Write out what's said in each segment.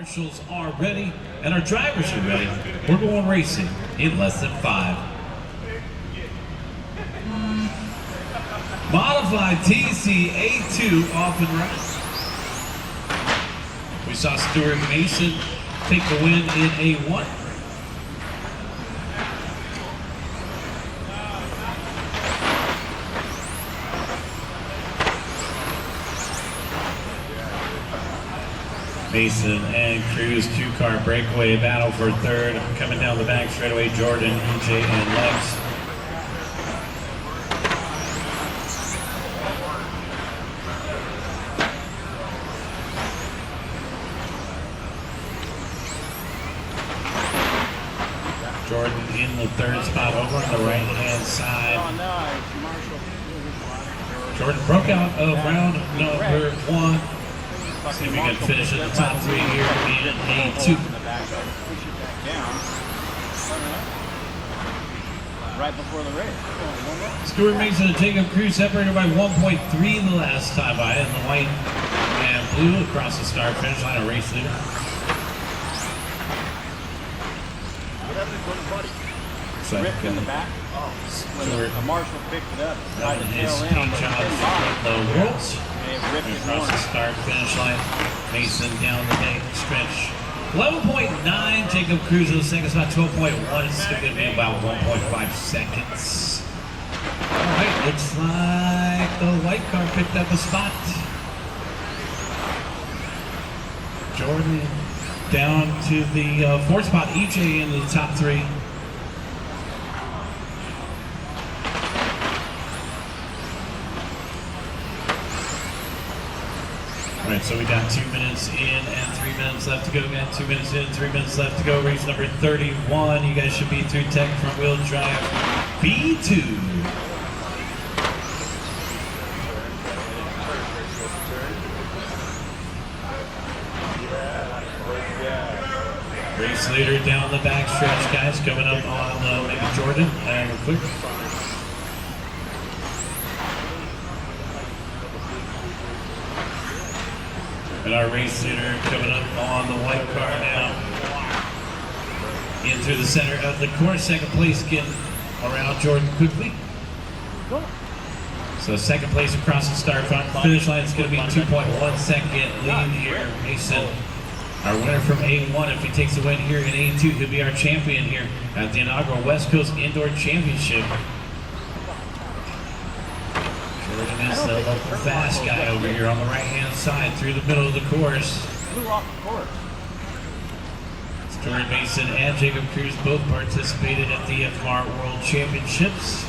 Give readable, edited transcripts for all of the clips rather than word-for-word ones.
marshals are ready and our drivers are ready. We're going racing in less than 5. Modified TC A2 off and running. We saw Stuart Mason take the win in A1. Mason and Cruz 2-car breakaway battle for third. Coming down the back straightaway, Jordan, EJ, and Lex. Jordan in the third spot over on the right-hand side. Jordan broke out of round number 1. See if we can finish in the top 3 here in A2. Right before the race. Stuart Mason and Jacob Cruz separated by 1.3 the last time by, and the white and blue across the start finish line, a race leader. Ripped in the back. Stuart a marshal picked it up. Tried to his tail in on paint jobs the at the Worlds. Across the one. start finish line. Mason down the back stretch. 11.9. Jacob Cruz in the second spot. 12.1. It's still going to be about 1.5 seconds. All right, looks like the white car picked up a spot. Jordan down to the 4th spot. EJ into the top 3. All right, so we got 2 minutes in and 3 minutes left to go. We got 2 minutes in, 3 minutes left to go. Race number 31. You guys should be through tech front wheel drive B2. Race leader down the back stretch, guys. Coming up on maybe Jordan and quick. And our race leader coming up on the white car now. In through the center of the course. Second place getting around Jordan quickly. So second place across the start front. Finish line is going to be 2.1 second lead here. Mason, our winner from A1, if he takes the win here in A2, he'll be our champion here at the inaugural West Coast Indoor Championship. Jordan is the local fast guy over here on the right-hand side through the middle of the course. Flew off the course. Stuart Mason and Jacob Cruz both participated at the FMR World Championships.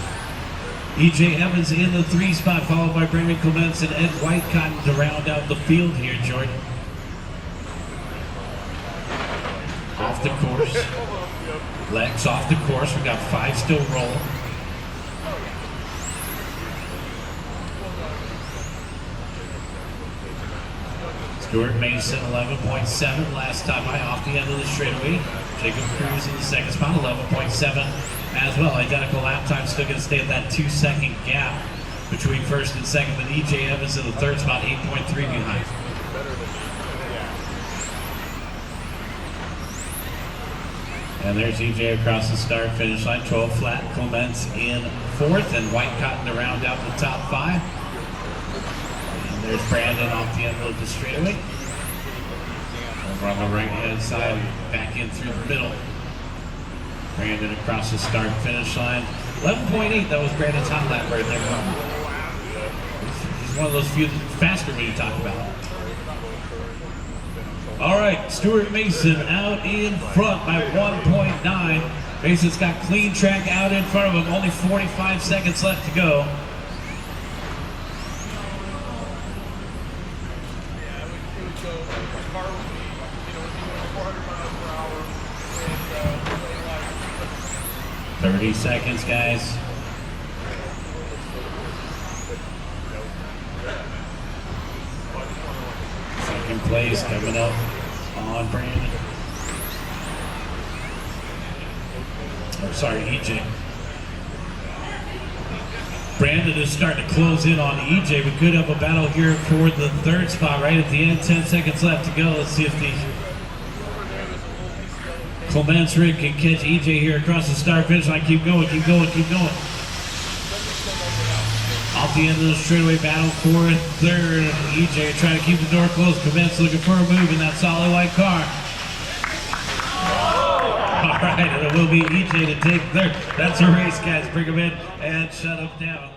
EJ Evans in the 3 spot, followed by Brandon Clements and Ed Whitecotton to round out the field here, Jordan. Off the course. Lex off the course. We got 5 still rolling. Stuart Mason, 11.7 last time by off the end of the straightaway. Jacob Cruz in the second spot, 11.7 as well. Identical lap time, still going to stay at that 2-second gap between first and second, but EJ Evans in the third spot, 8.3 behind. And there's EJ across the start finish line, 12 flat. Clements in 4th, and Whitecotton to round out the top 5. There's Brandon off the end of the straightaway. Over on the right-hand side, back in through the middle. Brandon across the start finish line. 11.8, that was Brandon's hot lap right there. He's one of those few faster when you talk about it. All right, Stuart Mason out in front by 1.9. Mason's got clean track out in front of him, only 45 seconds left to go. $30 seconds, guys. Second place coming up on Brandon. Or sorry, EJ. Brandon is starting to close in on EJ. We could have a battle here for the 3rd spot right at the end. 10 seconds left to go. Let's see if the Clements Rick can catch EJ here across the start finish line. Keep going, keep going, keep going. Off the end of the straightaway, battle for third. EJ trying to keep the door closed. Clements looking for a move in that solid white car. All right, and it will be EJ to take third. That's a race, guys. Bring him in and shut him down.